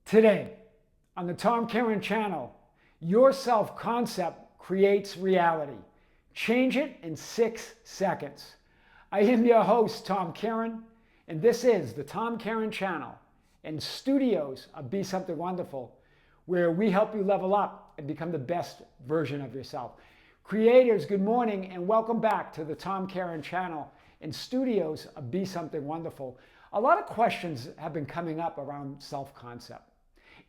Today, on the Tom Kearin Channel, your self-concept creates reality. Change it in 6 seconds. I am your host, Tom Kearin, and this is the Tom Kearin Channel and studios of Be Something Wonderful, where we help you level up and become the best version of yourself. Creators, good morning and welcome back to the Tom Kearin Channel and studios of Be Something Wonderful. A lot of questions have been coming up around self-concept.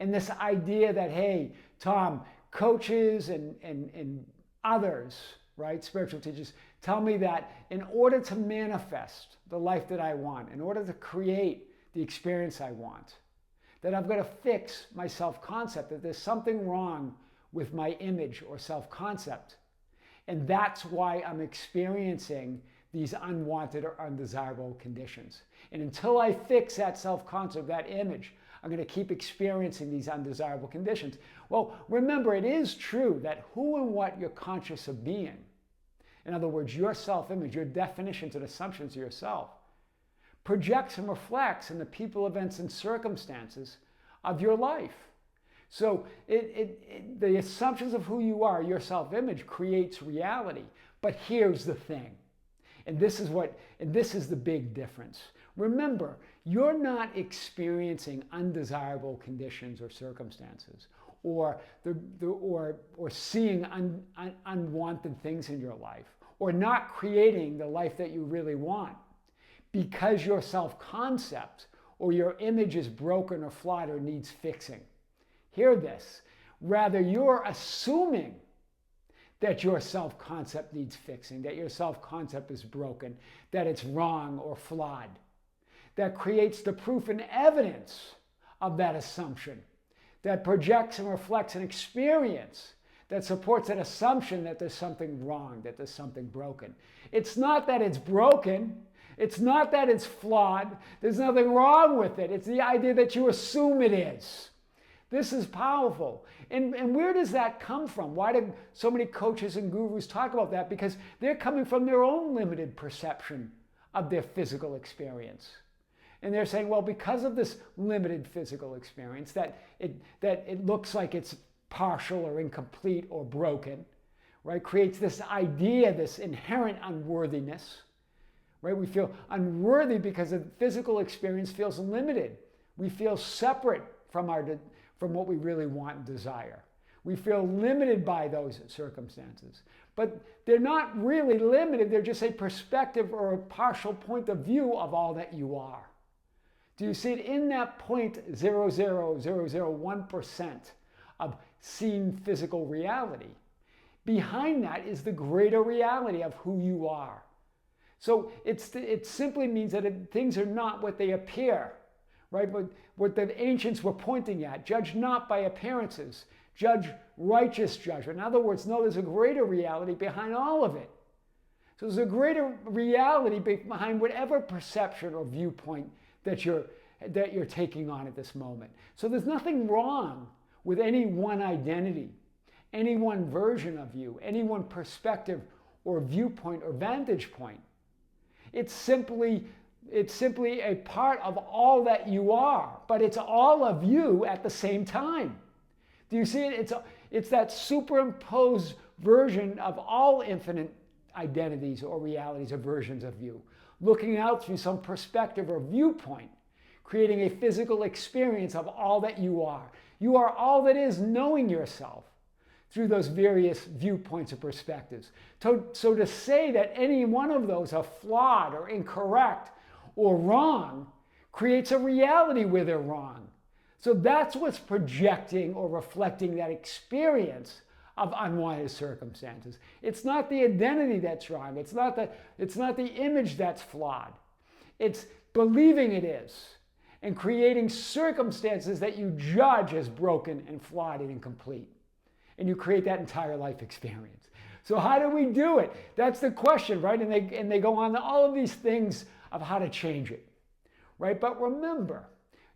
And this idea that, hey, Tom, coaches and others, right, spiritual teachers, tell me that in order to manifest the life that I want, in order to create the experience I want, that I've got to fix my self-concept, that there's something wrong with my image or self-concept. And that's why I'm experiencing these unwanted or undesirable conditions. And until I fix that self-concept, that image, I'm going to keep experiencing these undesirable conditions. Well, remember, it is true that who and what you're conscious of being, in other words, your self-image, your definitions and assumptions of yourself, projects and reflects in the people, events, and circumstances of your life. So the assumptions of who you are, your self-image, creates reality. But here's the thing, and this is the big difference. Remember, you're not experiencing undesirable conditions or circumstances, or seeing unwanted things in your life, or not creating the life that you really want, because your self-concept or your image is broken or flawed or needs fixing. Hear this. Rather, you're assuming that your self-concept needs fixing, that your self-concept is broken, that it's wrong or flawed. That creates the proof and evidence of that assumption, that projects and reflects an experience that supports that assumption that there's something wrong, that there's something broken. It's not that it's broken. It's not that it's flawed. There's nothing wrong with it. It's the idea that you assume it is. This is powerful. And where does that come from? Why do so many coaches and gurus talk about that? Because they're coming from their own limited perception of their physical experience. And they're saying, well, because of this limited physical experience, that it looks like it's partial or incomplete or broken, right? Creates this idea, this inherent unworthiness, right? We feel unworthy because the physical experience feels limited. We feel separate from what we really want and desire. We feel limited by those circumstances. But they're not really limited. They're just a perspective or a partial point of view of all that you are. Do you see it in that 0.00001% of seen physical reality? Behind that is the greater reality of who you are. So it simply means that things are not what they appear, right? But what the ancients were pointing at, judge not by appearances, judge righteous judgment. In other words, no, there's a greater reality behind all of it. So there's a greater reality behind whatever perception or viewpoint that you're taking on at this moment. So there's nothing wrong with any one identity, any one version of you, any one perspective or viewpoint or vantage point. It's simply a part of all that you are, but it's all of you at the same time. Do you see it? It's that superimposed version of all infinite identities or realities or versions of you, looking out through some perspective or viewpoint, creating a physical experience of all that you are. You are all that is knowing yourself through those various viewpoints or perspectives. So to say that any one of those are flawed or incorrect or wrong creates a reality where they're wrong. So that's what's projecting or reflecting that experience of unwanted circumstances. It's not the identity that's wrong. It's not the image that's flawed. It's believing it is and creating circumstances that you judge as broken and flawed and incomplete. And you create that entire life experience. So how do we do it? That's the question, right? And they go on to all of these things of how to change it, right? But remember,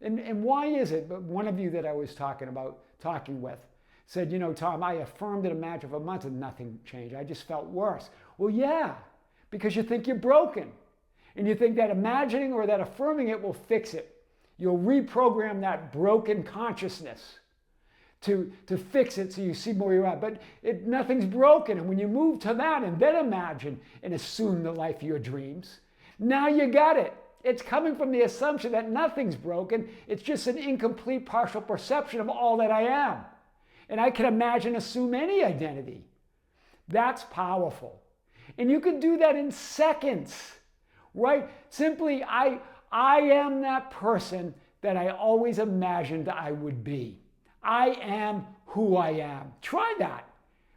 and why is it? But one of you that I was talking with said, you know, Tom, I affirmed it a matter of a month and nothing changed. I just felt worse. Well, yeah, because you think you're broken. And you think that imagining or that affirming it will fix it. You'll reprogram that broken consciousness to fix it so you see where you're at. But nothing's broken. And when you move to that and then imagine and assume the life of your dreams, now you got it. It's coming from the assumption that nothing's broken. It's just an incomplete partial perception of all that I am. And I can imagine, assume any identity. That's powerful. And you can do that in seconds, right? Simply, I am that person that I always imagined I would be. I am who I am. Try that.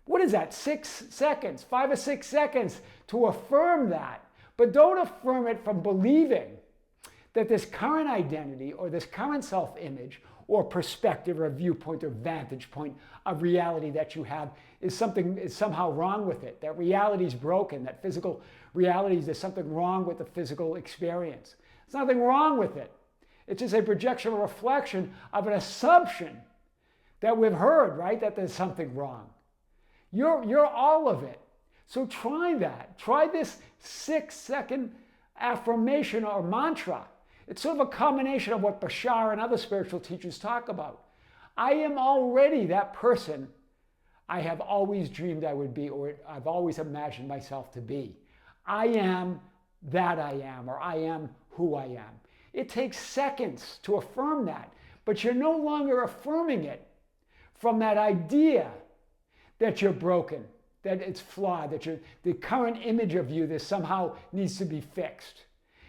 What is that? 6 seconds, 5 or 6 seconds to affirm that. But don't affirm it from believing that this current identity or this current self-image or perspective or viewpoint or vantage point of reality that you have is somehow wrong with it, that reality is broken, that physical reality, there's something wrong with the physical experience. There's nothing wrong with it. It's just a projection or reflection of an assumption that we've heard, right? That there's something wrong. You're all of it. So try that. Try this 6-second affirmation or mantra. It's sort of a combination of what Bashar and other spiritual teachers talk about. I am already that person I have always dreamed I would be, or I've always imagined myself to be. I am that I am, or I am who I am. It takes seconds to affirm that, but you're no longer affirming it from that idea that you're broken, that it's flawed, that the current image of you that somehow needs to be fixed.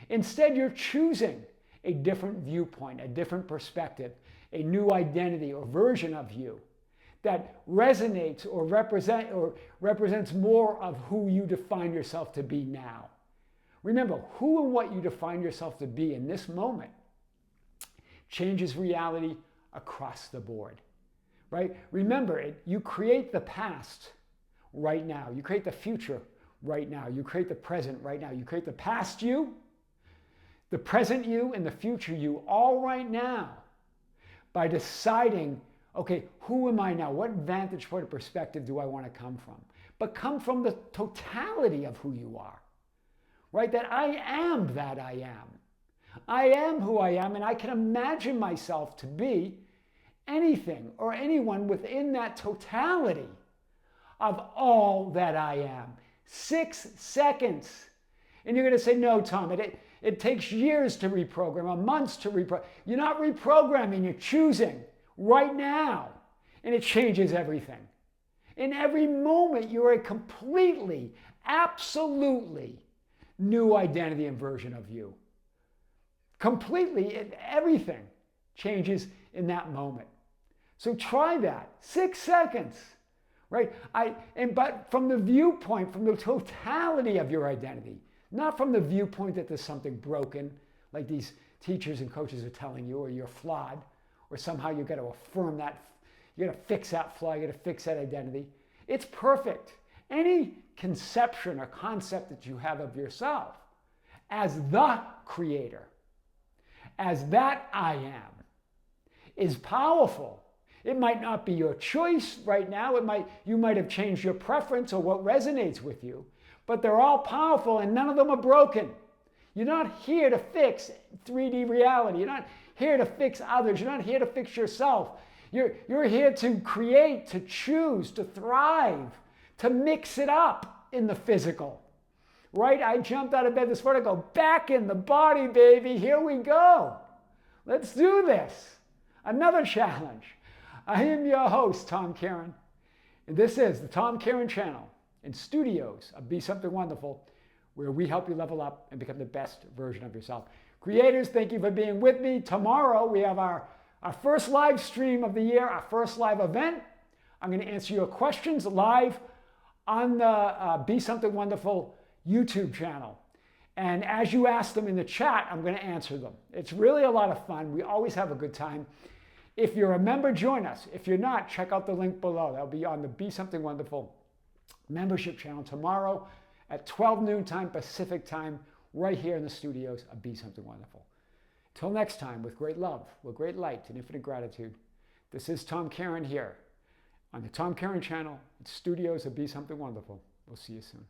Instead, you're choosing a different viewpoint, a different perspective, a new identity or version of you that resonates or represents more of who you define yourself to be now. Remember, who and what you define yourself to be in this moment changes reality across the board, right? Remember, you create the past right now. You create the future right now. You create the present right now. You create the past you, the present you, and the future you all right now by deciding, okay, who am I now? What vantage point or perspective do I want to come from? But come from the totality of who you are, right? That I am that I am. I am who I am, and I can imagine myself to be anything or anyone within that totality of all that I am. 6 seconds. And you're going to say, no, Tom, it takes years to reprogram, or months to reprogram. You're not reprogramming, you're choosing right now. And it changes everything. In every moment, you're a completely, absolutely new identity and version of you. Completely, everything changes in that moment. So try that. 6 seconds. Right? But from the viewpoint, from the totality of your identity, not from the viewpoint that there's something broken, like these teachers and coaches are telling you, or you're flawed, or somehow you've got to affirm that, you got to fix that flaw, you got to fix that identity. It's perfect. Any conception or concept that you have of yourself as the creator, as that I am, is powerful. It might not be your choice right now. You might have changed your preference or what resonates with you, but they're all powerful and none of them are broken. You're not here to fix 3D reality. You're not here to fix others. You're not here to fix yourself. You're here to create, to choose, to thrive, to mix it up in the physical. Right? I jumped out of bed this morning, I go, back in the body, baby. Here we go. Let's do this. Another challenge. I am your host, Tom Kearin, and this is the Tom Kearin Channel in studios of Be Something Wonderful, where we help you level up and become the best version of yourself. Creators, thank you for being with me. Tomorrow we have our first live stream of the year, our first live event. I'm going to answer your questions live on the Be Something Wonderful YouTube channel. And as you ask them in the chat, I'm going to answer them. It's really a lot of fun. We always have a good time. If you're a member, join us. If you're not, check out the link below. That'll be on the Be Something Wonderful membership channel tomorrow at 12 noon time Pacific time, right here in the studios of Be Something Wonderful. Till next time, with great love, with great light and infinite gratitude, this is Tom Kearin here on the Tom Kearin Channel, studios of Be Something Wonderful. We'll see you soon.